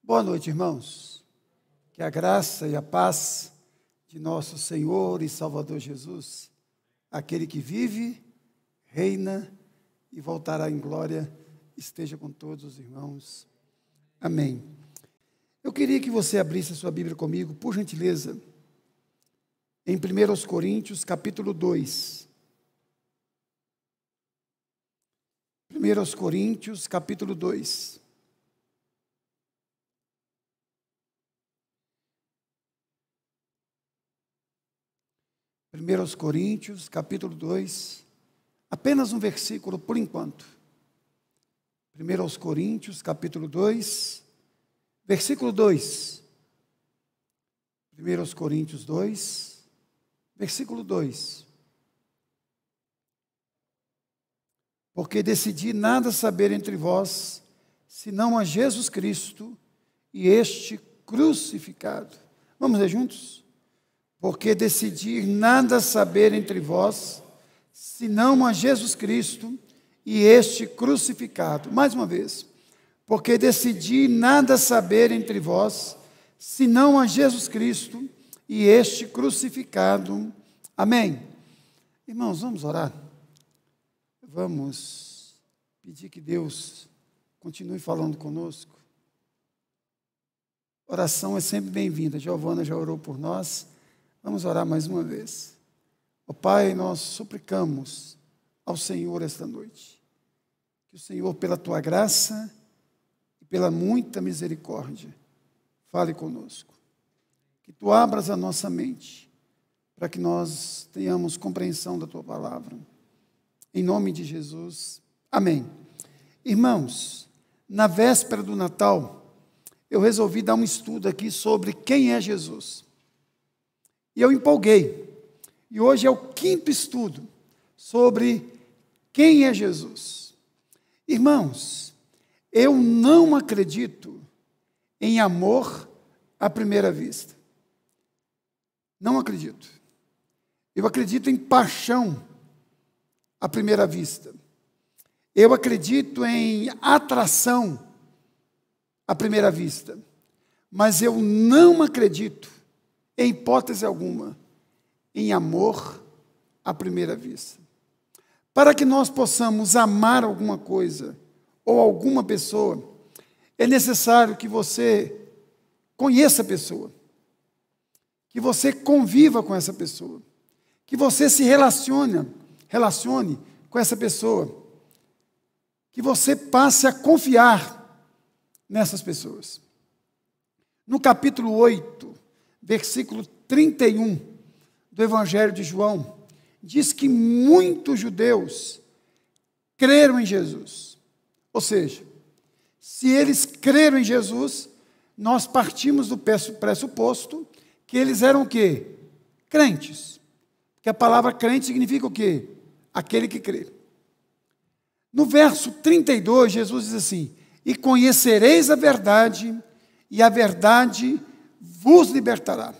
Boa noite, irmãos. Que a graça e a paz de nosso Senhor e Salvador Jesus, aquele que vive, reina e voltará em glória, esteja com todos os irmãos. Amém. Eu queria que você abrisse a sua Bíblia comigo, por gentileza, em 1 Coríntios, capítulo 2. 1 Coríntios, capítulo 2. 1 Coríntios, capítulo 2, apenas um versículo por enquanto. 1 Coríntios, capítulo 2, versículo 2. 1 Coríntios 2, versículo 2. Porque decidi nada saber entre vós, senão a Jesus Cristo e este crucificado. Vamos ler juntos? Porque decidi nada saber entre vós, senão a Jesus Cristo e este crucificado. Mais uma vez. Porque decidi nada saber entre vós, senão a Jesus Cristo e este crucificado. Amém. Irmãos, vamos orar. Vamos pedir que Deus continue falando conosco. Oração é sempre bem-vinda. Giovana já orou por nós. Vamos orar mais uma vez. Ó Pai, nós suplicamos ao Senhor esta noite, que o Senhor, pela Tua graça e pela muita misericórdia, fale conosco. Que Tu abras a nossa mente, para que nós tenhamos compreensão da Tua palavra. Em nome de Jesus. Amém. Irmãos, na véspera do Natal, eu resolvi dar um estudo aqui sobre quem é Jesus. E eu empolguei. E hoje é o 5º estudo sobre quem é Jesus. Irmãos, eu não acredito em amor à primeira vista. Não acredito. Eu acredito em paixão à primeira vista. Eu acredito em atração à primeira vista. Mas eu não acredito, em hipótese alguma, em amor à primeira vista. Para que nós possamos amar alguma coisa ou alguma pessoa, é necessário que você conheça a pessoa, que você conviva com essa pessoa, que você se relacione com essa pessoa, que você passe a confiar nessas pessoas. No capítulo 8, versículo 31 do Evangelho de João, diz que muitos judeus creram em Jesus. Ou seja, se eles creram em Jesus, nós partimos do pressuposto que eles eram o quê? Crentes. Porque a palavra crente significa o quê? Aquele que crê. No verso 32, Jesus diz assim: e conhecereis a verdade, e a verdade vos libertará.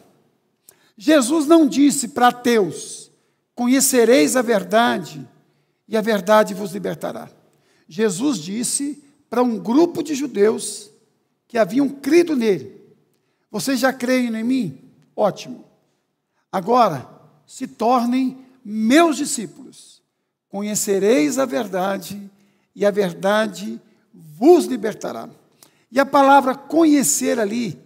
Jesus não disse para ateus: conhecereis a verdade e a verdade vos libertará. Jesus disse para um grupo de judeus que haviam crido nele: vocês já creem em mim? Ótimo. Agora, se tornem meus discípulos. Conhecereis a verdade e a verdade vos libertará. E a palavra conhecer ali,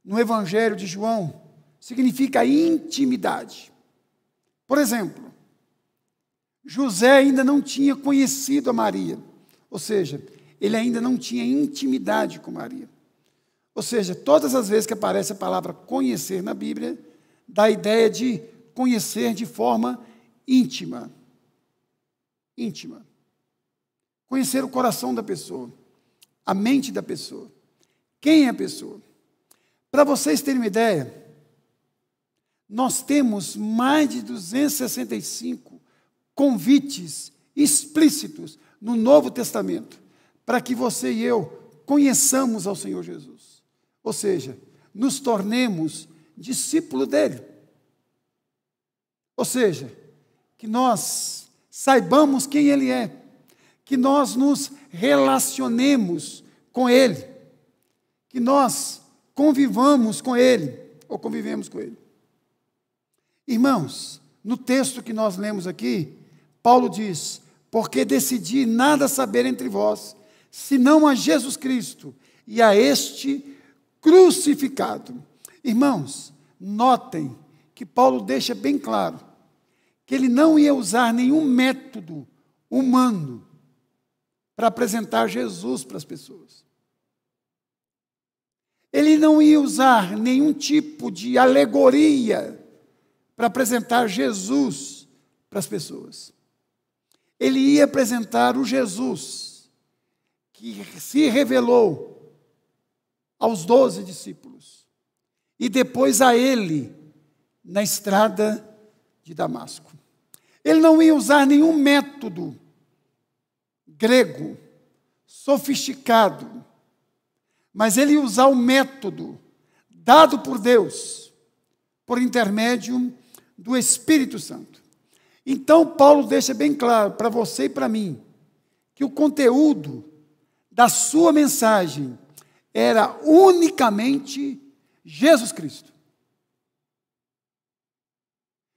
no Evangelho de João, significa intimidade. Por exemplo, José ainda não tinha conhecido a Maria, ou seja, ele ainda não tinha intimidade com Maria. Ou seja, todas as vezes que aparece a palavra conhecer na Bíblia, dá a ideia de conhecer de forma íntima. Íntima. Conhecer o coração da pessoa, a mente da pessoa. Quem é a pessoa? Para vocês terem uma ideia, nós temos mais de 265 convites explícitos no Novo Testamento para que você e eu conheçamos ao Senhor Jesus. Ou seja, nos tornemos discípulos dele. Ou seja, que nós saibamos quem ele é, que nós nos relacionemos com ele, que nós convivamos com Ele, ou convivemos com Ele. Irmãos, no texto que nós lemos aqui, Paulo diz: porque decidi nada saber entre vós, senão a Jesus Cristo e a este crucificado. Irmãos, notem que Paulo deixa bem claro que ele não ia usar nenhum método humano para apresentar Jesus para as pessoas. Ele não ia usar nenhum tipo de alegoria para apresentar Jesus para as pessoas. Ele ia apresentar o Jesus que se revelou aos 12 discípulos e depois a ele na estrada de Damasco. Ele não ia usar nenhum método grego, sofisticado, mas ele ia usar o método dado por Deus, por intermédio do Espírito Santo. Então, Paulo deixa bem claro para você e para mim, que o conteúdo da sua mensagem era unicamente Jesus Cristo.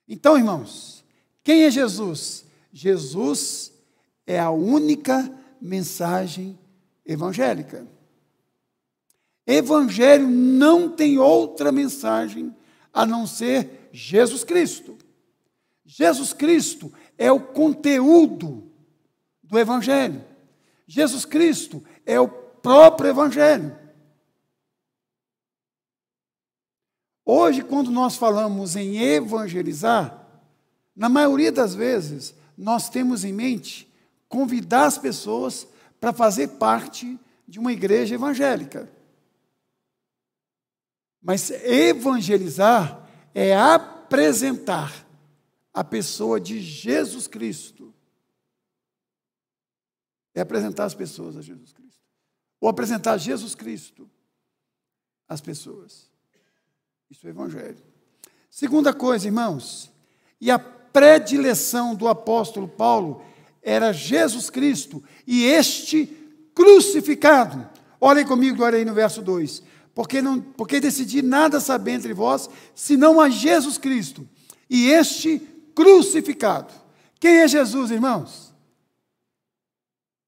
Então, irmãos, quem é Jesus? Jesus é a única mensagem evangélica. Evangelho não tem outra mensagem a não ser Jesus Cristo. Jesus Cristo é o conteúdo do Evangelho. Jesus Cristo é o próprio Evangelho. Hoje, quando nós falamos em evangelizar, na maioria das vezes, nós temos em mente convidar as pessoas para fazer parte de uma igreja evangélica. Mas evangelizar é apresentar a pessoa de Jesus Cristo. É apresentar as pessoas a Jesus Cristo. Ou apresentar Jesus Cristo às pessoas. Isso é evangelho. Segunda coisa, irmãos, e a predileção do apóstolo Paulo era Jesus Cristo e este crucificado. Olhem comigo agora aí no verso 2. Porque decidi nada saber entre vós, senão a Jesus Cristo e este crucificado. Quem é Jesus, irmãos?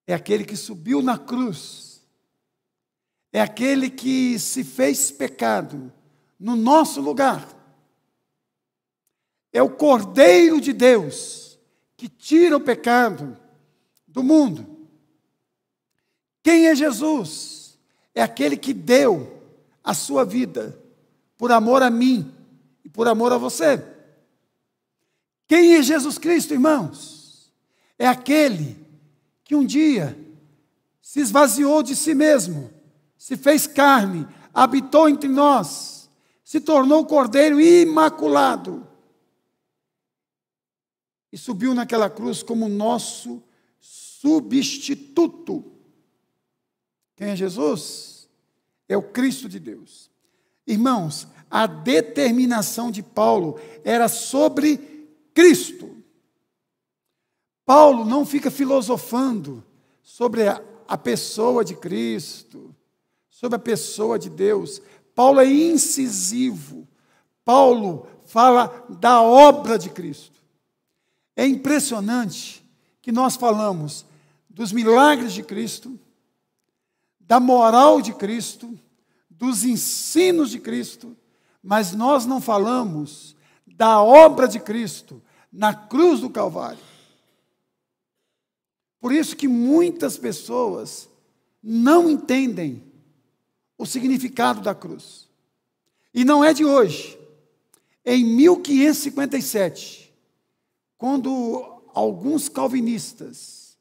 É aquele que subiu na cruz. É aquele que se fez pecado no nosso lugar. É o Cordeiro de Deus que tira o pecado do mundo. Quem é Jesus? É aquele que deu a sua vida por amor a mim e por amor a você. Quem é Jesus Cristo, irmãos? É aquele que um dia se esvaziou de si mesmo, se fez carne, habitou entre nós, se tornou Cordeiro imaculado e subiu naquela cruz como nosso substituto. Quem é Jesus? É o Cristo de Deus. Irmãos, a determinação de Paulo era sobre Cristo. Paulo não fica filosofando sobre a pessoa de Cristo, sobre a pessoa de Deus. Paulo é incisivo. Paulo fala da obra de Cristo. É impressionante que nós falamos dos milagres de Cristo, da moral de Cristo, dos ensinos de Cristo, mas nós não falamos da obra de Cristo na cruz do Calvário. Por isso que muitas pessoas não entendem o significado da cruz. E não é de hoje. Em 1557, quando alguns calvinistas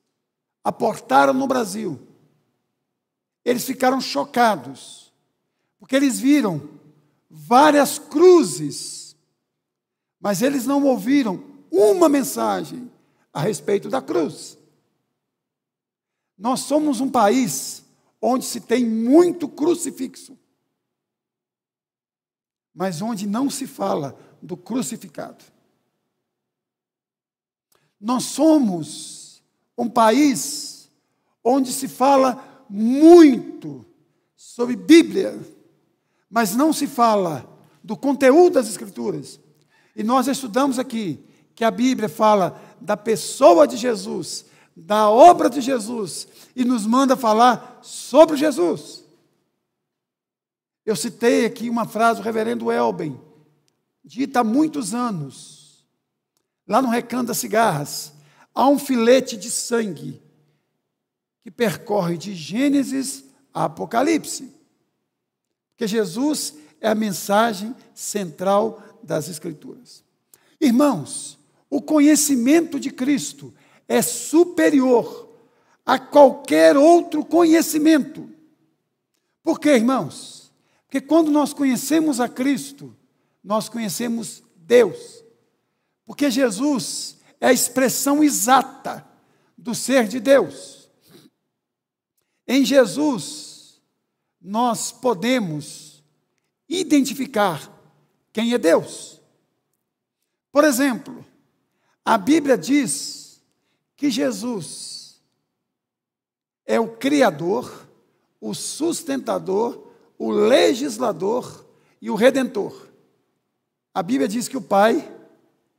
aportaram no Brasil, eles ficaram chocados, porque eles viram várias cruzes, mas eles não ouviram uma mensagem a respeito da cruz. Nós somos um país onde se tem muito crucifixo, mas onde não se fala do crucificado. Nós somos um país onde se fala muito sobre Bíblia, mas não se fala do conteúdo das Escrituras. E nós estudamos aqui que a Bíblia fala da pessoa de Jesus, da obra de Jesus, e nos manda falar sobre Jesus. Eu citei aqui uma frase do reverendo Elben, dita há muitos anos, lá no Recanto das Cigarras: há um filete de sangue que percorre de Gênesis a Apocalipse, porque Jesus é a mensagem central das Escrituras. Irmãos, o conhecimento de Cristo é superior a qualquer outro conhecimento. Por quê, irmãos? Porque quando nós conhecemos a Cristo, nós conhecemos Deus. Porque Jesus é a expressão exata do ser de Deus. Em Jesus, nós podemos identificar quem é Deus. Por exemplo, a Bíblia diz que Jesus é o Criador, o sustentador, o legislador e o redentor. A Bíblia diz que o Pai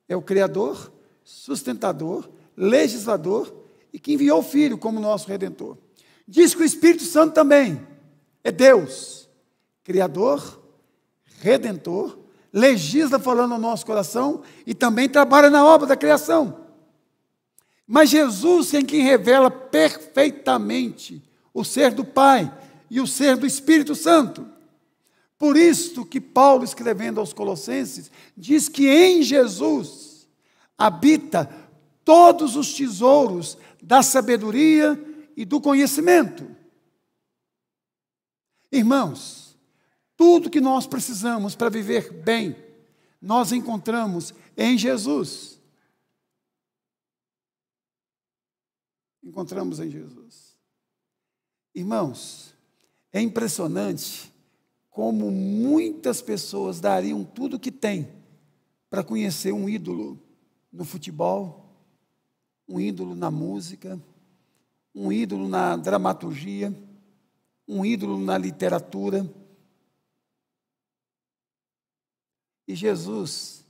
é o Criador, sustentador, legislador e que enviou o Filho como nosso redentor. Diz que o Espírito Santo também é Deus, Criador, redentor, legisla falando ao nosso coração e também trabalha na obra da criação. Mas Jesus é quem revela perfeitamente o ser do Pai e o ser do Espírito Santo. Por isso que Paulo, escrevendo aos Colossenses, diz que em Jesus habita todos os tesouros da sabedoria e do conhecimento. Irmãos, tudo que nós precisamos para viver bem, nós encontramos em Jesus. Encontramos em Jesus. Irmãos, é impressionante como muitas pessoas dariam tudo o que têm para conhecer um ídolo no futebol, um ídolo na música, um ídolo na dramaturgia, um ídolo na literatura. E Jesus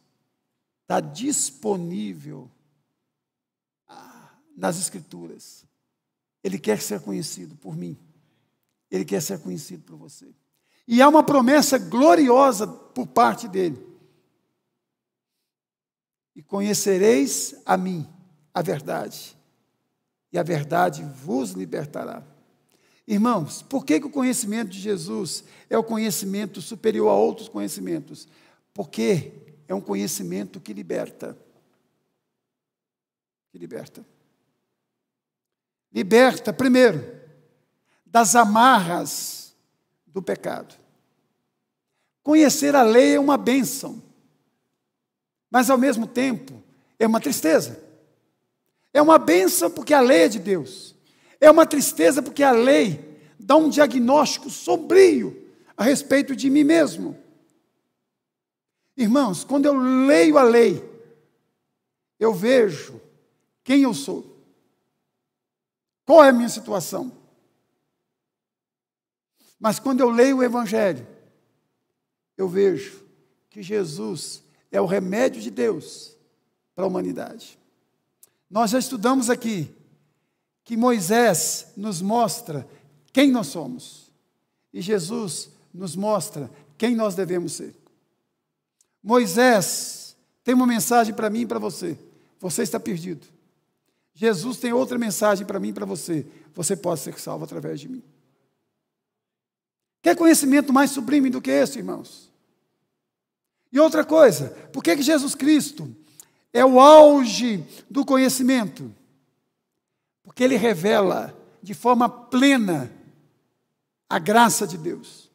está disponível nas Escrituras. Ele quer ser conhecido por mim. Ele quer ser conhecido por você. E há uma promessa gloriosa por parte dele. E conhecereis a mim, a verdade, e a verdade vos libertará. Irmãos, por que o conhecimento de Jesus é o conhecimento superior a outros conhecimentos? Porque é um conhecimento que liberta. Que liberta. Liberta, primeiro, das amarras do pecado. Conhecer a lei é uma bênção, mas ao mesmo tempo é uma tristeza. É uma bênção porque a lei é de Deus. É uma tristeza porque a lei dá um diagnóstico sombrio a respeito de mim mesmo. Irmãos, quando eu leio a lei, eu vejo quem eu sou. Qual é a minha situação? Mas quando eu leio o Evangelho, eu vejo que Jesus é o remédio de Deus para a humanidade. Nós já estudamos aqui que Moisés nos mostra quem nós somos. E Jesus nos mostra quem nós devemos ser. Moisés tem uma mensagem para mim e para você. Você está perdido. Jesus tem outra mensagem para mim e para você. Você pode ser salvo através de mim. Quer conhecimento mais sublime do que esse, irmãos? E outra coisa, por que Jesus Cristo é o auge do conhecimento? Porque Ele revela de forma plena a graça de Deus.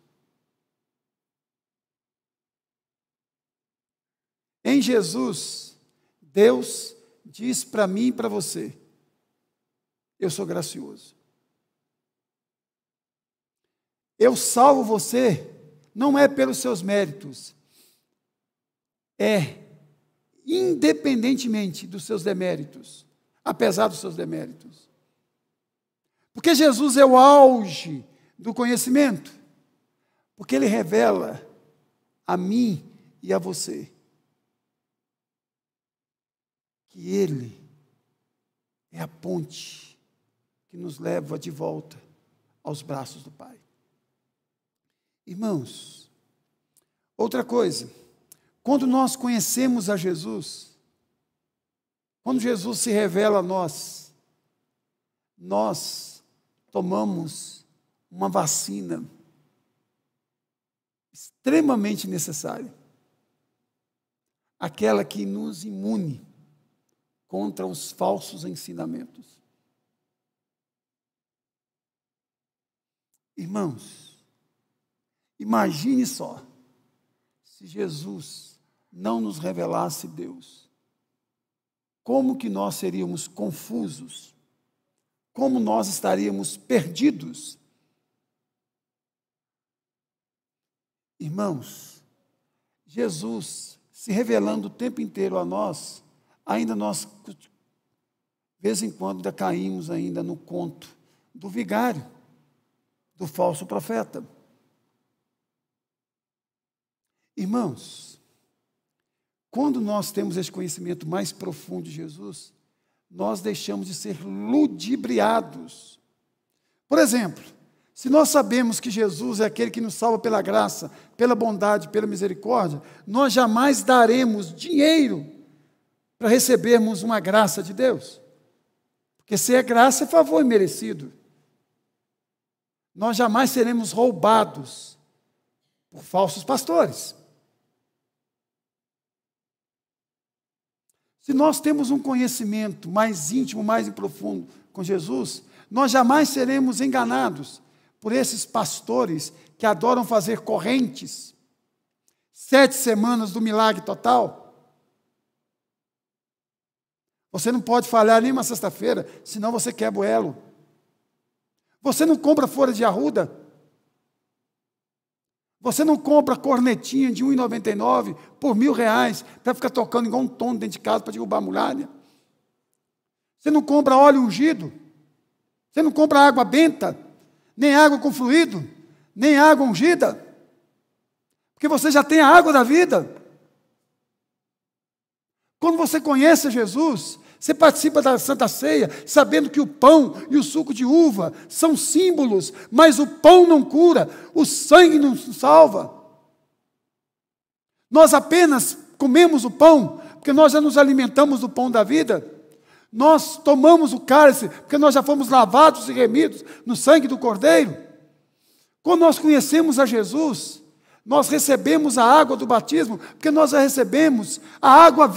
Em Jesus, Deus diz para mim e para você: eu sou gracioso. Eu salvo você, não é pelos seus méritos, é independentemente dos seus deméritos, apesar dos seus deméritos. Porque Jesus é o auge do conhecimento. Porque Ele revela a mim e a você que Ele é a ponte que nos leva de volta aos braços do Pai. Irmãos, outra coisa, quando nós conhecemos a Jesus, quando Jesus se revela a nós, nós tomamos uma vacina extremamente necessária, aquela que nos imune contra os falsos ensinamentos. Irmãos, imagine só, se Jesus não nos revelasse Deus, como que nós seríamos confusos, como nós estaríamos perdidos. Irmãos, Jesus se revelando o tempo inteiro a nós, ainda nós, de vez em quando, ainda caímos ainda no conto do vigário, do falso profeta. Irmãos, quando nós temos esse conhecimento mais profundo de Jesus, nós deixamos de ser ludibriados. Por exemplo, se nós sabemos que Jesus é aquele que nos salva pela graça, pela bondade, pela misericórdia, nós jamais daremos dinheiro para recebermos uma graça de Deus. Porque se é graça, é favor imerecido. Nós jamais seremos roubados por falsos pastores. Se nós temos um conhecimento mais íntimo, mais profundo com Jesus, nós jamais seremos enganados por esses pastores que adoram fazer correntes, 7 semanas do milagre total. Você não pode falhar nem uma sexta-feira, senão você quebra o elo. Você não compra folha de arruda. Você não compra cornetinha de R$ 1,99 por R$ 1.000 para ficar tocando igual um tono dentro de casa para derrubar a muralha. Você não compra óleo ungido. Você não compra água benta, nem água com fluido, nem água ungida. Porque você já tem a água da vida. Quando você conhece Jesus, você participa da Santa Ceia, sabendo que o pão e o suco de uva são símbolos, mas o pão não cura, o sangue não salva. Nós apenas comemos o pão, porque nós já nos alimentamos do pão da vida. Nós tomamos o cálice, porque nós já fomos lavados e remidos no sangue do Cordeiro. Quando nós conhecemos a Jesus, nós recebemos a água do batismo, porque nós já recebemos a água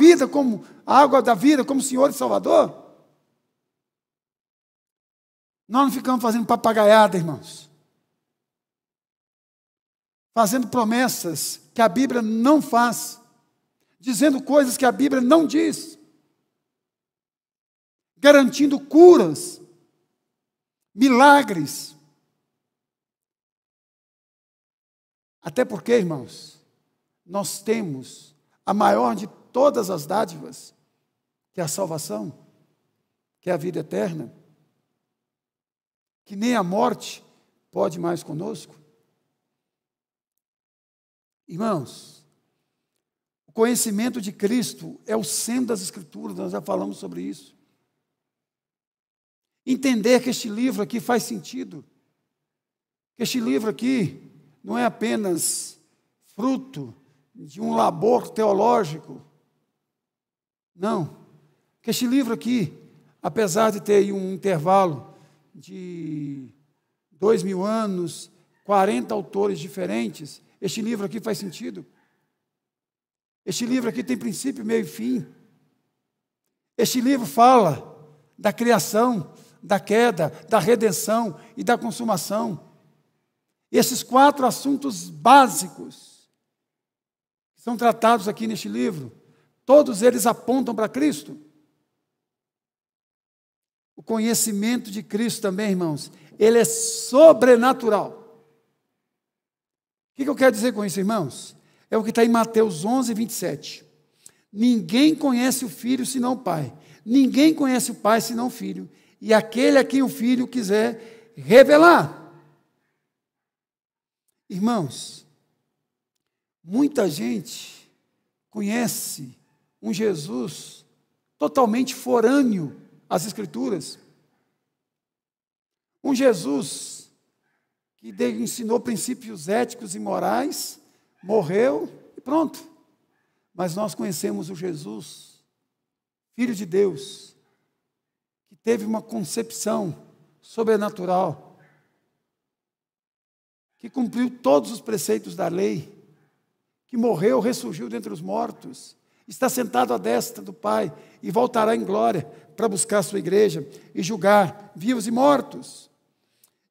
da vida como Senhor e Salvador. Nós não ficamos fazendo papagaiada, irmãos. Fazendo promessas que a Bíblia não faz. Dizendo coisas que a Bíblia não diz. Garantindo curas, milagres. Até porque, irmãos, nós temos a maior de todas as dádivas, que é a salvação, que é a vida eterna, que nem a morte pode mais conosco. Irmãos, o conhecimento de Cristo é o centro das Escrituras, nós já falamos sobre isso. Entender que este livro aqui faz sentido, que este livro aqui não é apenas fruto de um labor teológico. Não. Que este livro aqui, apesar de ter um intervalo de 2.000 anos, 40 autores diferentes, este livro aqui faz sentido. Este livro aqui tem princípio, meio e fim. Este livro fala da criação, da queda, da redenção e da consumação. Esses 4 assuntos básicos que são tratados aqui neste livro, todos eles apontam para Cristo. O conhecimento de Cristo também, irmãos, ele é sobrenatural. O que eu quero dizer com isso, irmãos? É o que está em Mateus 11, 27. Ninguém conhece o Filho senão o Pai. Ninguém conhece o Pai senão o Filho. E aquele a quem o Filho quiser revelar. Irmãos, muita gente conhece um Jesus totalmente forâneo às Escrituras. Um Jesus que ensinou princípios éticos e morais, morreu e pronto. Mas nós conhecemos o Jesus, Filho de Deus, que teve uma concepção sobrenatural, que cumpriu todos os preceitos da lei, que morreu, ressurgiu dentre os mortos, está sentado à destra do Pai e voltará em glória para buscar a sua igreja e julgar vivos e mortos.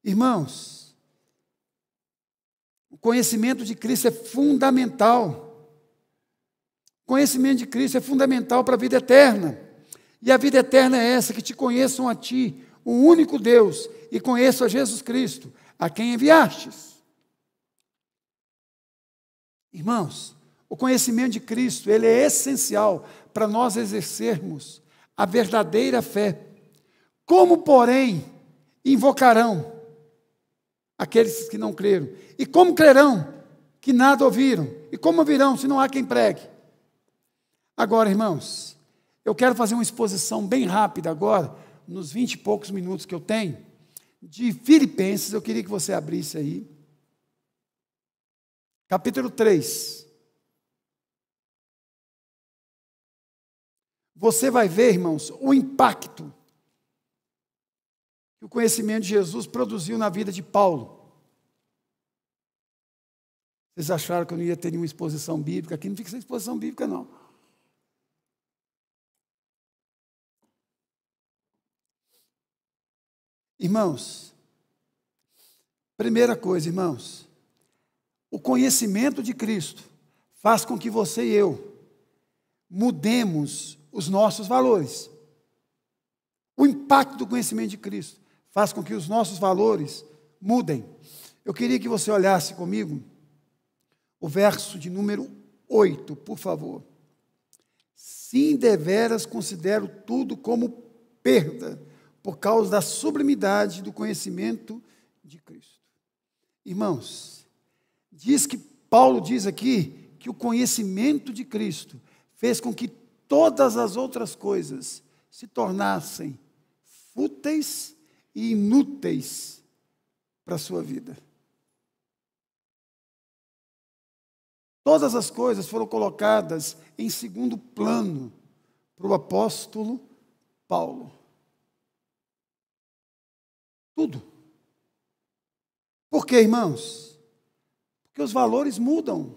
Irmãos, o conhecimento de Cristo é fundamental. O conhecimento de Cristo é fundamental para a vida eterna. E a vida eterna é essa, que te conheçam a ti, o único Deus, e conheçam a Jesus Cristo, a quem enviastes. Irmãos, o conhecimento de Cristo, ele é essencial para nós exercermos a verdadeira fé. Como, porém, invocarão aqueles que não creram? E como crerão que nada ouviram? E como ouvirão se não há quem pregue? Agora, irmãos, eu quero fazer uma exposição bem rápida agora, nos 20 e poucos minutos que eu tenho, de Filipenses. Eu queria que você abrisse aí. Capítulo 3. Você vai ver, irmãos, o impacto que o conhecimento de Jesus produziu na vida de Paulo. Vocês acharam que eu não ia ter nenhuma exposição bíblica? Aqui não fica sem exposição bíblica, não. Irmãos, primeira coisa, irmãos, o conhecimento de Cristo faz com que você e eu mudemos os nossos valores. O impacto do conhecimento de Cristo faz com que os nossos valores mudem. Eu queria que você olhasse comigo o verso de número 8, por favor. Sim, deveras considero tudo como perda, por causa da sublimidade do conhecimento de Cristo. Irmãos, Paulo diz aqui que o conhecimento de Cristo fez com que todas as outras coisas se tornassem fúteis e inúteis para a sua vida. Todas as coisas foram colocadas em segundo plano para o apóstolo Paulo. Tudo. Por quê, irmãos? Porque os valores mudam.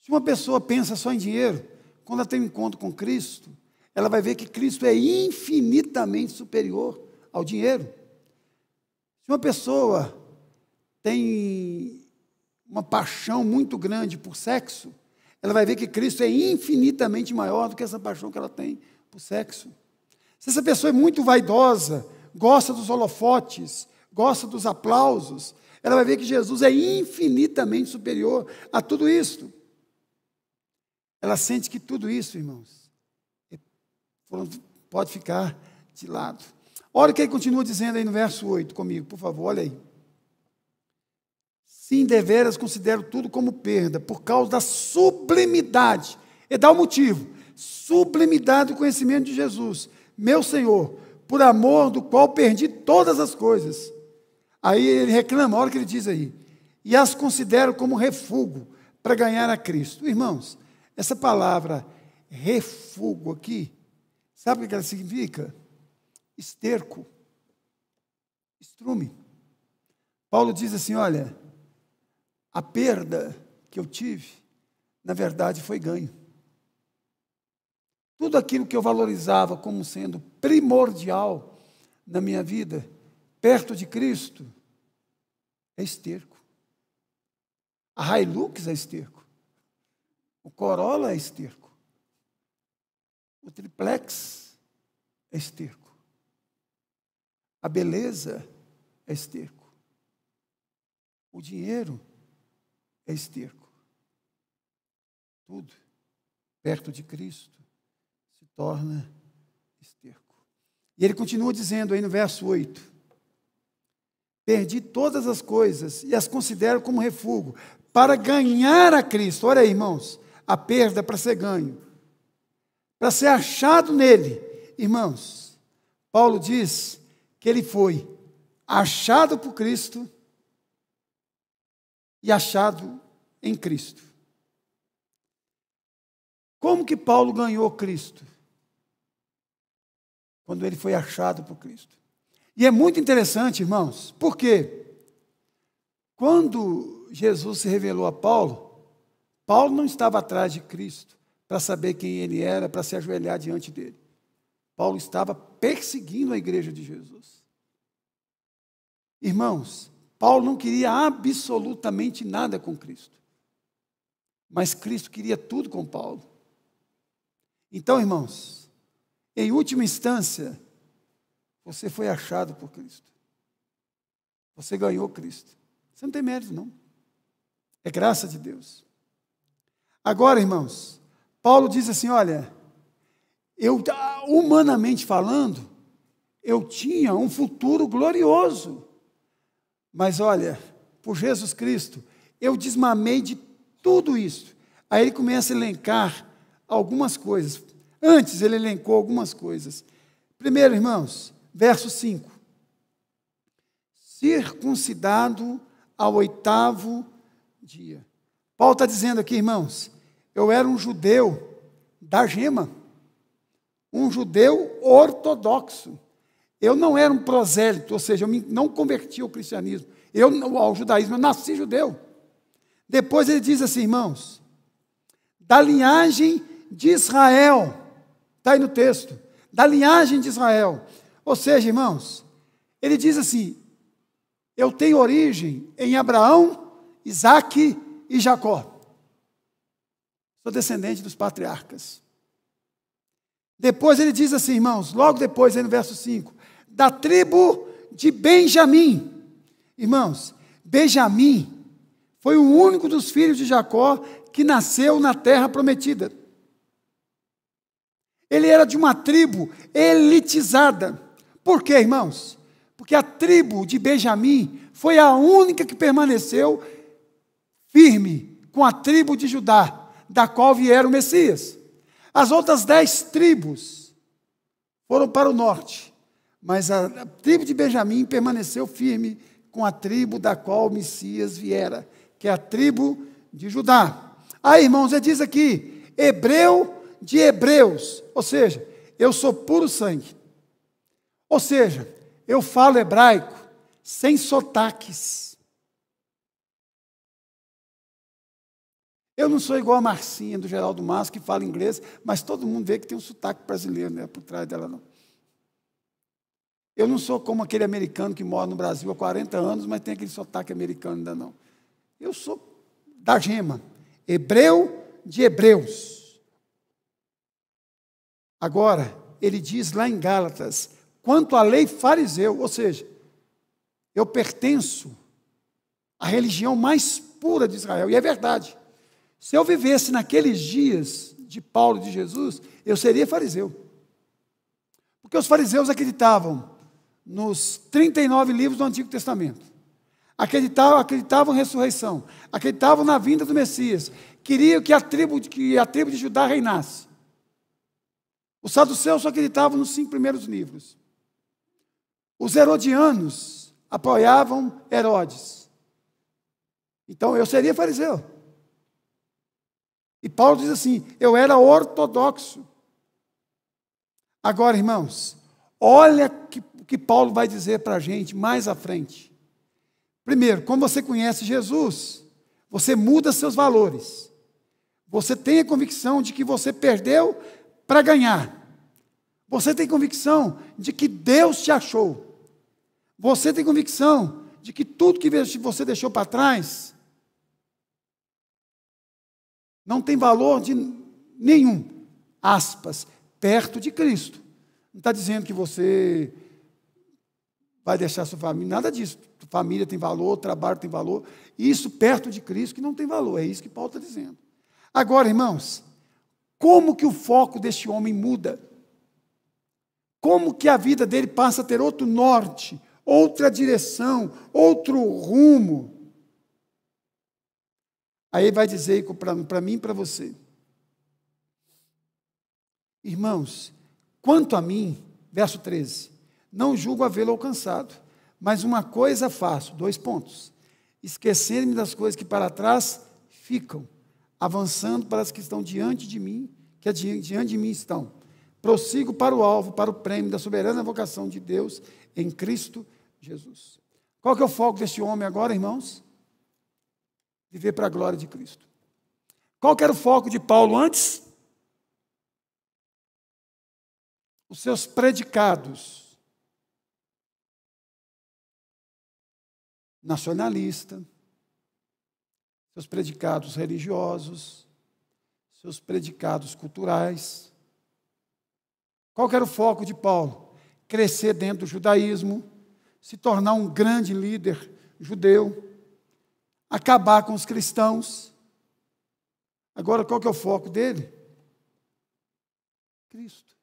Se uma pessoa pensa só em dinheiro, quando ela tem um encontro com Cristo, ela vai ver que Cristo é infinitamente superior ao dinheiro. Se uma pessoa tem uma paixão muito grande por sexo, ela vai ver que Cristo é infinitamente maior do que essa paixão que ela tem por sexo. Se essa pessoa é muito vaidosa, gosta dos holofotes, gosta dos aplausos, ela vai ver que Jesus é infinitamente superior a tudo isso. Ela sente que tudo isso, irmãos, pode ficar de lado. Olha o que ele continua dizendo aí no verso 8 comigo, por favor, olha aí. Sim, deveras considero tudo como perda, por causa da sublimidade. Ele dá o motivo. Sublimidade do conhecimento de Jesus, meu Senhor, por amor do qual perdi todas as coisas. Aí ele reclama, olha o que ele diz aí. E as considero como refúgio para ganhar a Cristo. Irmãos, essa palavra refúgio aqui, sabe o que ela significa? Esterco, estrume. Paulo diz assim, olha, a perda que eu tive, na verdade, foi ganho. Tudo aquilo que eu valorizava como sendo primordial na minha vida, perto de Cristo, é esterco. A Hilux é esterco. O Corolla é esterco. O triplex é esterco. A beleza é esterco. O dinheiro é esterco. Tudo perto de Cristo se torna esterco. E ele continua dizendo aí no verso 8: perdi todas as coisas e as considero como refúgio, para ganhar a Cristo. Olha aí, irmãos, a perda para ser ganho, para ser achado nele. Irmãos, Paulo diz que ele foi achado por Cristo e achado em Cristo. Como que Paulo ganhou Cristo? Quando ele foi achado por Cristo. E é muito interessante, irmãos, porque quando Jesus se revelou a Paulo, Paulo não estava atrás de Cristo para saber quem ele era, para se ajoelhar diante dele. Paulo estava perseguindo a igreja de Jesus. Irmãos, Paulo não queria absolutamente nada com Cristo, mas Cristo queria tudo com Paulo. Então, irmãos, em última instância, você foi achado por Cristo. Você ganhou Cristo. Você não tem mérito, não. É graça de Deus. Agora, irmãos, Paulo diz assim, olha, humanamente falando, eu tinha um futuro glorioso. Mas olha, por Jesus Cristo, eu desmamei de tudo isso. Aí ele começa a elencar algumas coisas. Antes ele elencou algumas coisas. Primeiro, irmãos, verso 5. Circuncidado ao 8º dia. Paulo está dizendo aqui, irmãos, eu era um judeu da gema, um judeu ortodoxo. Eu não era um prosélito, ou seja, eu não converti ao cristianismo, ao judaísmo, eu nasci judeu. Depois ele diz assim, irmãos, da linhagem de Israel, está aí no texto, da linhagem de Israel. Ou seja, irmãos, ele diz assim, eu tenho origem em Abraão, Isaque e Jacó. Sou descendente dos patriarcas. Depois ele diz assim, irmãos, logo depois, aí no verso 5, da tribo de Benjamim. Irmãos, Benjamim foi o único dos filhos de Jacó que nasceu na terra prometida. Ele era de uma tribo elitizada. Por quê, irmãos? Porque a tribo de Benjamim foi a única que permaneceu firme com a tribo de Judá, da qual viera o Messias. As outras 10 tribos foram para o norte, mas a tribo de Benjamim permaneceu firme com a tribo da qual o Messias viera, que é a tribo de Judá. Aí, irmãos, ele diz aqui, hebreu de hebreus, ou seja, eu sou puro sangue. Ou seja, eu falo hebraico sem sotaques. Eu não sou igual a Marcinha, do Geraldo Massa, que fala inglês, mas todo mundo vê que tem um sotaque brasileiro, não é por trás dela, não. Eu não sou como aquele americano que mora no Brasil há 40 anos, mas tem aquele sotaque americano ainda não. Eu sou da gema, hebreu de hebreus. Agora, ele diz lá em Gálatas, quanto à lei fariseu, ou seja, eu pertenço à religião mais pura de Israel, e é verdade. Se eu vivesse naqueles dias de Paulo e de Jesus, eu seria fariseu. Porque os fariseus acreditavam nos 39 livros do Antigo Testamento. Acreditavam em ressurreição, acreditavam na vinda do Messias, queriam que a tribo de Judá reinasse. Os saduceus só acreditavam nos 5 primeiros livros. Os herodianos apoiavam Herodes. Então, eu seria fariseu. E Paulo diz assim, eu era ortodoxo. Agora, irmãos, olha o que Paulo vai dizer para a gente mais à frente. Primeiro, quando você conhece Jesus, você muda seus valores. Você tem a convicção de que você perdeu para ganhar. Você tem convicção de que Deus te achou. Você tem convicção de que tudo que você deixou para trás não tem valor de nenhum, aspas, perto de Cristo. Não está dizendo que você vai deixar sua família, nada disso. Família tem valor, trabalho tem valor, isso perto de Cristo que não tem valor, é isso que Paulo está dizendo. Agora, irmãos, como que o foco deste homem muda? Como que a vida dele passa a ter outro norte, outra direção, outro rumo. Aí ele vai dizer para mim e para você: irmãos, quanto a mim, verso 13, não julgo havê-lo alcançado, mas uma coisa faço, 2 pontos, esquecendo-me das coisas que para trás ficam, avançando para as que estão diante de mim, que diante de mim estão. Prossigo para o alvo, para o prêmio da soberana vocação de Deus em Cristo Jesus. Qual que é o foco deste homem agora, irmãos? Viver para a glória de Cristo. Qual que era o foco de Paulo antes? Os seus predicados. Nacionalista, seus predicados religiosos, seus predicados culturais. Qual que era o foco de Paulo? Crescer dentro do judaísmo, se tornar um grande líder judeu, acabar com os cristãos. Agora, qual que é o foco dele? Cristo.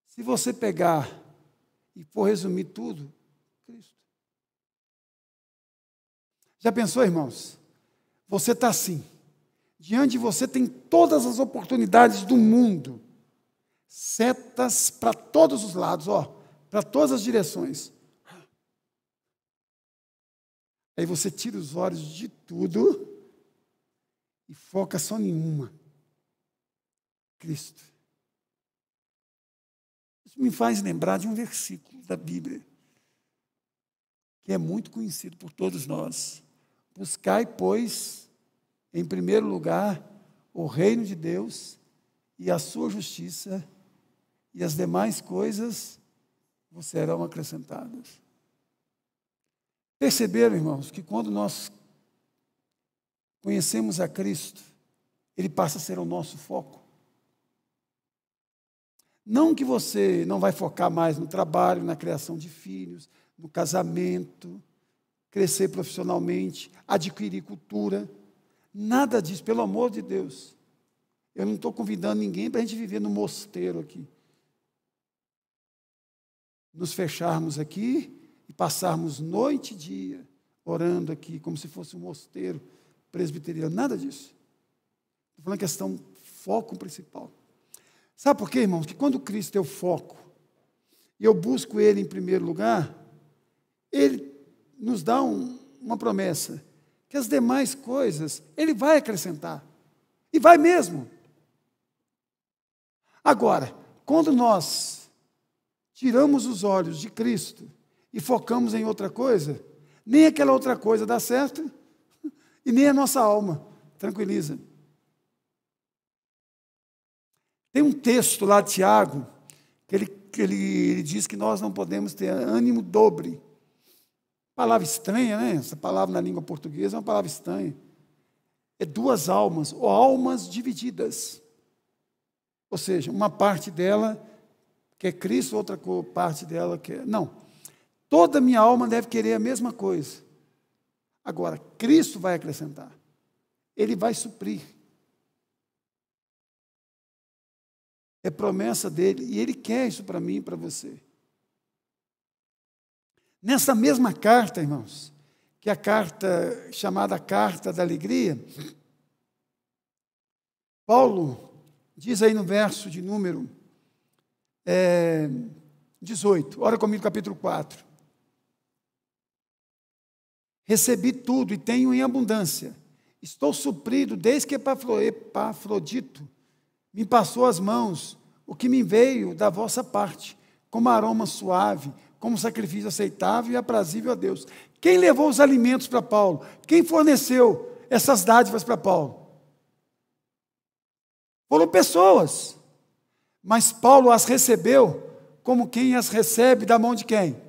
Se você pegar e for resumir tudo, Cristo. Já pensou, irmãos? Você está assim. Diante de você tem todas as oportunidades do mundo. Setas para todos os lados, para todas as direções. Aí você tira os olhos de tudo e foca só em uma: Cristo. Isso me faz lembrar de um versículo da Bíblia, que é muito conhecido por todos nós. Buscai, pois, em primeiro lugar, o reino de Deus e a sua justiça, e as demais coisas vos serão acrescentadas. Perceberam, irmãos, que quando nós conhecemos a Cristo, Ele passa a ser o nosso foco. Não que você não vai focar mais no trabalho, na criação de filhos, no casamento, crescer profissionalmente, adquirir cultura. Nada disso, pelo amor de Deus. Eu não estou convidando ninguém para a gente viver no mosteiro aqui. Nos fecharmos aqui e passarmos noite e dia orando aqui, como se fosse um mosteiro presbiteriano. Nada disso. Estou falando questão foco principal. Sabe por quê, irmãos? Que quando Cristo é o foco, e eu busco Ele em primeiro lugar, Ele nos dá uma promessa, que as demais coisas Ele vai acrescentar. E vai mesmo. Agora, quando nós tiramos os olhos de Cristo e focamos em outra coisa, nem aquela outra coisa dá certo, e nem a nossa alma tranquiliza. Tem um texto lá de Tiago, que ele diz que nós não podemos ter ânimo dobre. Palavra estranha, né? Essa palavra na língua portuguesa é uma palavra estranha. É 2 almas, ou almas divididas. Ou seja, uma parte dela quer Cristo, outra parte dela quer... Não. Toda minha alma deve querer a mesma coisa. Agora, Cristo vai acrescentar. Ele vai suprir. É promessa dele, e ele quer isso para mim e para você. Nessa mesma carta, irmãos, que é a carta chamada Carta da Alegria, Paulo diz aí no verso de número 18, olha comigo capítulo 4. Recebi tudo e tenho em abundância. Estou suprido desde que Epafrodito me passou as mãos, o que me veio da vossa parte, como aroma suave, como sacrifício aceitável e aprazível a Deus. Quem levou os alimentos para Paulo? Quem forneceu essas dádivas para Paulo? Foram pessoas, mas Paulo as recebeu como quem as recebe da mão de quem?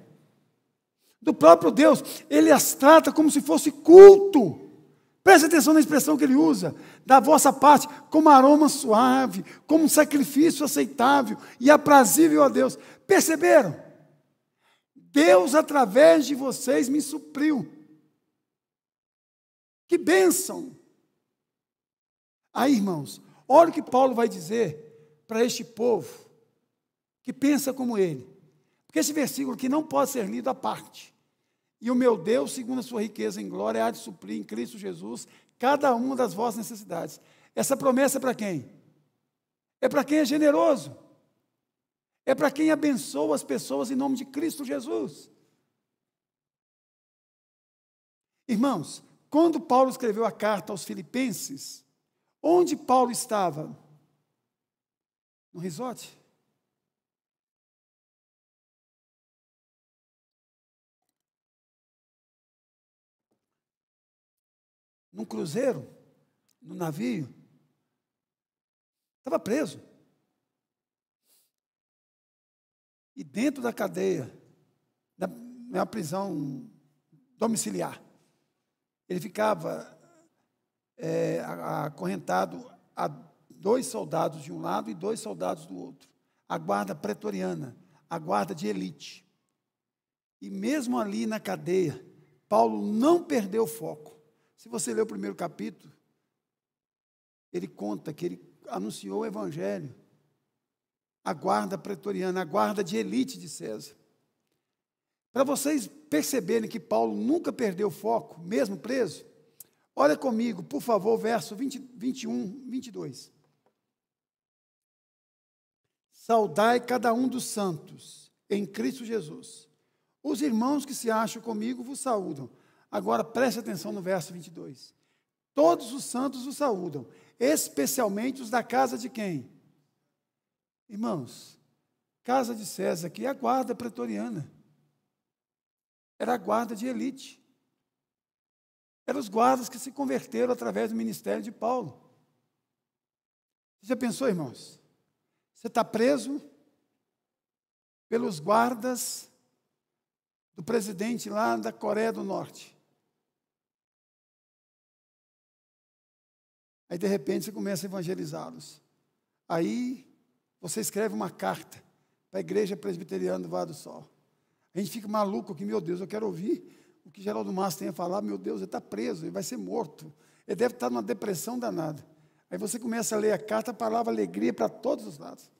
Do próprio Deus. Ele as trata como se fosse culto. Preste atenção na expressão que ele usa, da vossa parte, como aroma suave, como sacrifício aceitável e aprazível a Deus. Perceberam? Deus, através de vocês, me supriu. Que bênção! Aí, irmãos, olha o que Paulo vai dizer para este povo que pensa como ele. Porque esse versículo aqui não pode ser lido à parte. E o meu Deus, segundo a sua riqueza em glória, há de suprir em Cristo Jesus cada uma das vossas necessidades. Essa promessa é para quem? É para quem é generoso. É para quem abençoa as pessoas em nome de Cristo Jesus. Irmãos, quando Paulo escreveu a carta aos Filipenses, onde Paulo estava? No resort. Num cruzeiro, num navio, estava preso. E dentro da cadeia, na prisão domiciliar, ele ficava acorrentado a 2 soldados de um lado e 2 soldados do outro. A guarda pretoriana, a guarda de elite. E mesmo ali na cadeia, Paulo não perdeu o foco. Se você ler o primeiro capítulo, ele conta que ele anunciou o evangelho. A guarda pretoriana, a guarda de elite de César. Para vocês perceberem que Paulo nunca perdeu o foco, mesmo preso, olha comigo, por favor, verso 21, 22. Saudai cada um dos santos em Cristo Jesus. Os irmãos que se acham comigo vos saúdam. Agora preste atenção no verso 22. Todos os santos vos saúdam, especialmente os da casa de quem? Irmãos, casa de César aqui é a guarda pretoriana. Era a guarda de elite. Eram os guardas que se converteram através do ministério de Paulo. Você já pensou, irmãos? Você está preso pelos guardas do presidente lá da Coreia do Norte. Aí, de repente, você começa a evangelizá-los. Aí, você escreve uma carta para a igreja presbiteriana do Vale do Sol. A gente fica maluco aqui, meu Deus, eu quero ouvir o que Geraldo Massa tem a falar. Meu Deus, ele está preso, ele vai ser morto. Ele deve estar numa depressão danada. Aí você começa a ler a carta, a palavra alegria para todos os lados.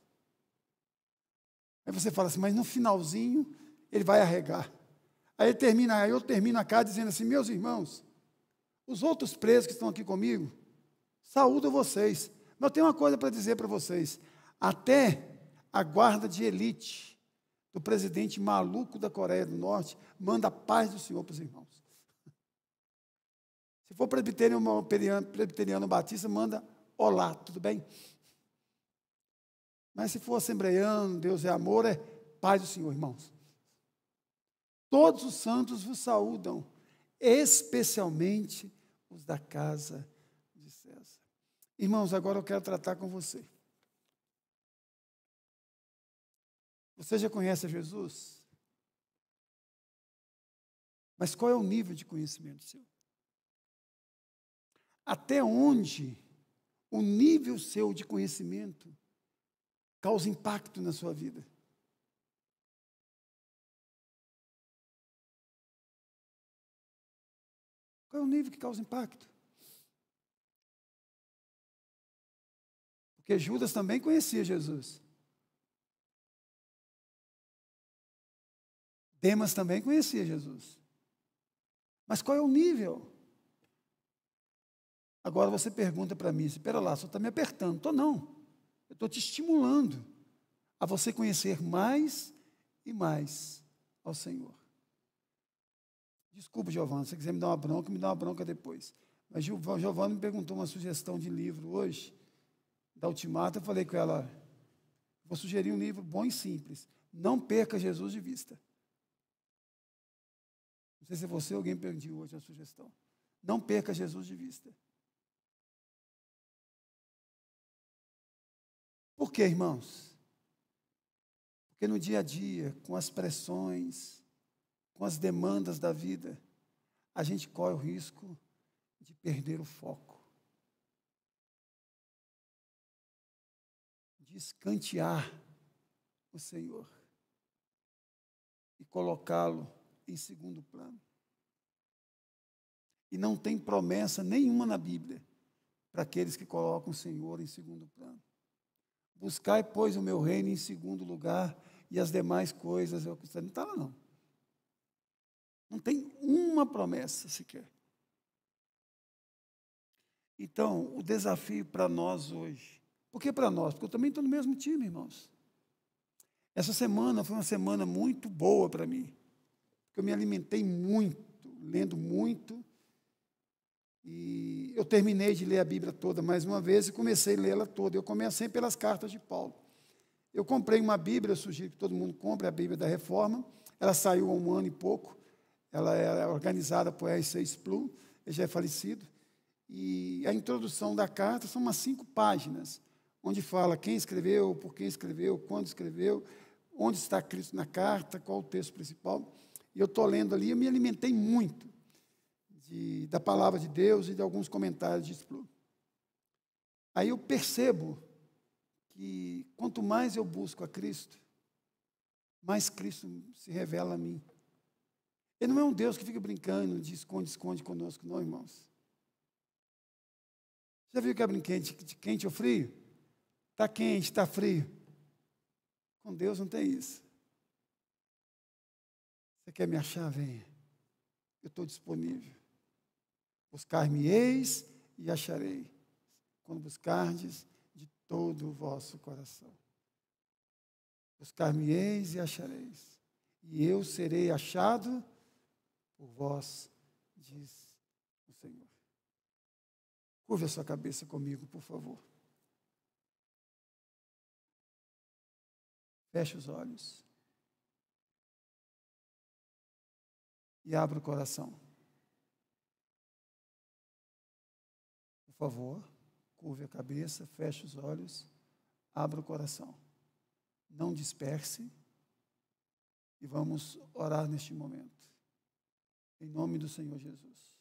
Aí você fala assim, mas no finalzinho, ele vai arregar. Aí eu termino a carta dizendo assim, meus irmãos, os outros presos que estão aqui comigo, saúdo vocês. Mas eu tenho uma coisa para dizer para vocês. Até a guarda de elite do presidente maluco da Coreia do Norte manda a paz do Senhor para os irmãos. Se for presbiteriano batista, manda olá, tudo bem? Mas se for assembleiano, Deus é amor, é paz do Senhor, irmãos. Todos os santos vos saúdam, especialmente os da casa de César. Irmãos, agora eu quero tratar com você. Você já conhece Jesus? Mas qual é o nível de conhecimento seu? Até onde o nível seu de conhecimento causa impacto na sua vida? Qual é o nível que causa impacto? Porque Judas também conhecia Jesus. Demas também conhecia Jesus. Mas qual é o nível? Agora você pergunta para mim, espera lá, só está me apertando. Estou não. Eu estou te estimulando a você conhecer mais e mais ao Senhor. Desculpa, Giovana, se você quiser me dar uma bronca depois. Mas Giovana me perguntou uma sugestão de livro hoje, da Ultimata. Eu falei com ela, vou sugerir um livro bom e simples. Não perca Jesus de vista. Não sei se é você ou alguém pediu hoje a sugestão. Não perca Jesus de vista. Por quê, irmãos? Porque no dia a dia, com as pressões, com as demandas da vida, a gente corre o risco de perder o foco, de escantear o Senhor e colocá-lo em segundo plano. E não tem promessa nenhuma na Bíblia para aqueles que colocam o Senhor em segundo plano. Buscai, pois, o meu reino em segundo lugar, e as demais coisas, não está lá não. Não tem uma promessa sequer. Então, o desafio para nós hoje, por que para nós? Porque eu também estou no mesmo time, irmãos. Essa semana foi uma semana muito boa para mim, porque eu me alimentei muito, lendo muito, e eu terminei de ler a Bíblia toda mais uma vez e comecei a lê-la toda. Eu comecei pelas cartas de Paulo. Eu comprei uma Bíblia, eu sugiro que todo mundo compre a Bíblia da Reforma. Ela saiu há 1 ano e pouco. Ela é organizada por R.C. Sproul, ele já é falecido. E a introdução da carta são umas 5 páginas, onde fala quem escreveu, por quem escreveu, quando escreveu, onde está Cristo na carta, qual o texto principal. E eu estou lendo ali, eu me alimentei muito da palavra de Deus e de alguns comentários de Sproul. Aí eu percebo que quanto mais eu busco a Cristo, mais Cristo se revela a mim. Ele não é um Deus que fica brincando de esconde conosco, não, irmãos. Já viu que é brinquedo de quente ou frio? Está quente, está frio. Com Deus não tem isso. Você quer me achar? Venha. Eu estou disponível. Buscar-me-eis e acharei, quando buscardes de todo o vosso coração. Buscar-me-eis e achareis, e eu serei achado por vós, diz o Senhor. Curva a sua cabeça comigo, por favor. Feche os olhos. E abra o coração. Por favor, curve a cabeça, feche os olhos, abra o coração. Não disperse e vamos orar neste momento. Em nome do Senhor Jesus.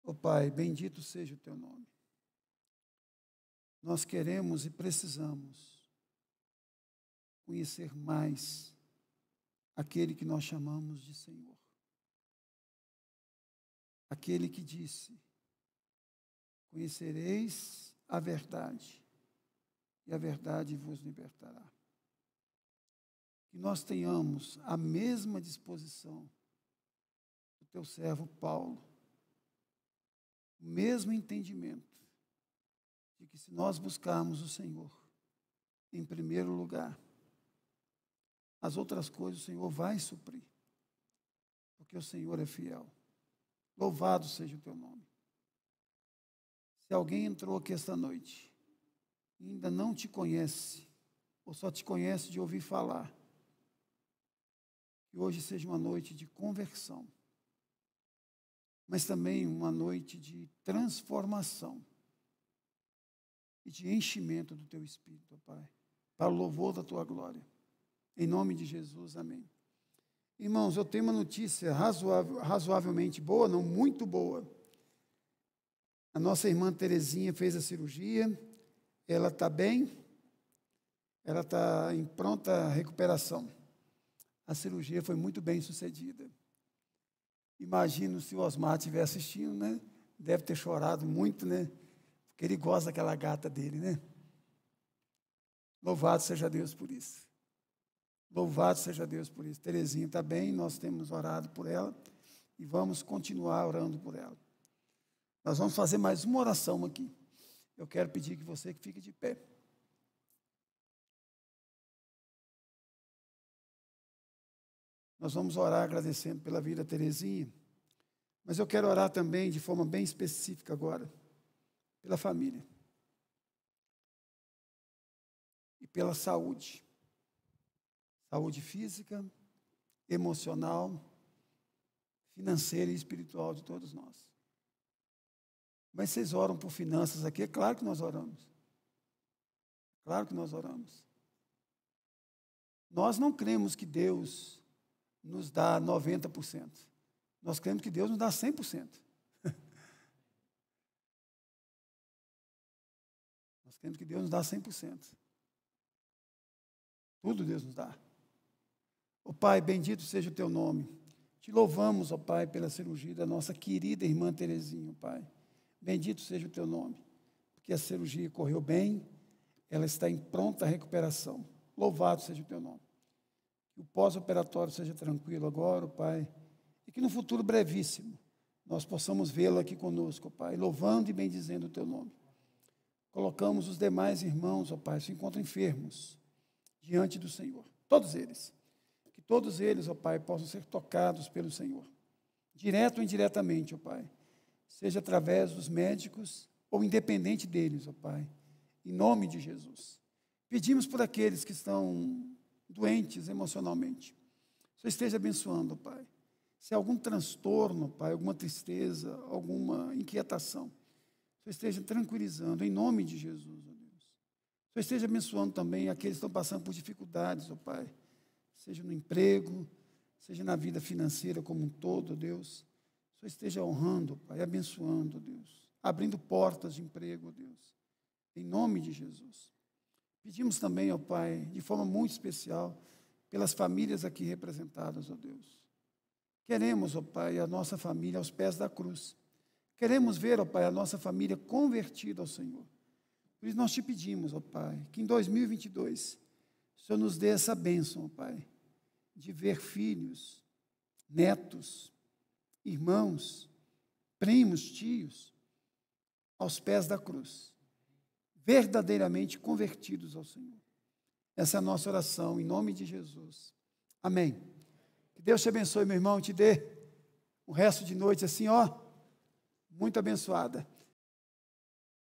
Ó Pai, bendito seja o teu nome. Nós queremos e precisamos conhecer mais aquele que nós chamamos de Senhor. Aquele que disse: conhecereis a verdade, e a verdade vos libertará. Que nós tenhamos a mesma disposição do teu servo Paulo, o mesmo entendimento de que se nós buscarmos o Senhor em primeiro lugar, as outras coisas o Senhor vai suprir, porque o Senhor é fiel. Louvado seja o teu nome. Se alguém entrou aqui esta noite e ainda não te conhece, ou só te conhece de ouvir falar, que hoje seja uma noite de conversão, mas também uma noite de transformação e de enchimento do teu Espírito, Pai, para o louvor da tua glória. Em nome de Jesus, amém. Irmãos, eu tenho uma notícia razoavelmente boa, não muito boa. A nossa irmã Terezinha fez a cirurgia, ela está bem, ela está em pronta recuperação. A cirurgia foi muito bem sucedida. Imagino se o Osmar estiver assistindo, né? Deve ter chorado muito, né? Porque ele gosta daquela gata dele, né? Louvado seja Deus por isso. Louvado seja Deus por isso. Terezinha está bem, nós temos orado por ela e vamos continuar orando por ela. Nós vamos fazer mais uma oração aqui. Eu quero pedir que você fique de pé. Nós vamos orar agradecendo pela vida da Terezinha, mas eu quero orar também de forma bem específica agora, pela família e pela saúde. Saúde física, emocional, financeira e espiritual de todos nós. Mas vocês oram por finanças aqui? É claro que nós oramos. Claro que nós oramos. Nós não cremos que Deus nos dá 90%. Nós cremos que Deus nos dá 100%. Nós cremos que Deus nos dá 100%. Tudo Deus nos dá. Ó Pai, bendito seja o teu nome. Te louvamos, ó Pai, pela cirurgia da nossa querida irmã Terezinha, ó Pai. Bendito seja o teu nome, porque a cirurgia correu bem, ela está em pronta recuperação. Louvado seja o teu nome. Que o pós-operatório seja tranquilo agora, Pai, e que no futuro brevíssimo nós possamos vê-lo aqui conosco, Pai, louvando e bendizendo o teu nome. Colocamos os demais irmãos, ó Pai, se encontram enfermos diante do Senhor, todos eles. Que todos eles, ó Pai, possam ser tocados pelo Senhor, direto ou indiretamente, ó Pai, seja através dos médicos ou independente deles, ó Pai, em nome de Jesus. Pedimos por aqueles que estão doentes emocionalmente. O Senhor esteja abençoando, ó Pai. Se há algum transtorno, Pai, alguma tristeza, alguma inquietação, o Senhor esteja tranquilizando, em nome de Jesus, ó Deus. O Senhor esteja abençoando também aqueles que estão passando por dificuldades, ó Pai, seja no emprego, seja na vida financeira como um todo, ó Deus. O Senhor esteja honrando, Pai, abençoando, ó Deus, abrindo portas de emprego, ó Deus, em nome de Jesus. Pedimos também, ó Pai, de forma muito especial, pelas famílias aqui representadas, ó Deus. Queremos, ó Pai, a nossa família aos pés da cruz. Queremos ver, ó Pai, a nossa família convertida ao Senhor. Por isso nós te pedimos, ó Pai, que em 2022 o Senhor nos dê essa bênção, ó Pai, de ver filhos, netos, irmãos, primos, tios, aos pés da cruz, verdadeiramente convertidos ao Senhor. Essa é a nossa oração, em nome de Jesus. Amém. Que Deus te abençoe, meu irmão, e te dê o resto de noite assim, ó, muito abençoada.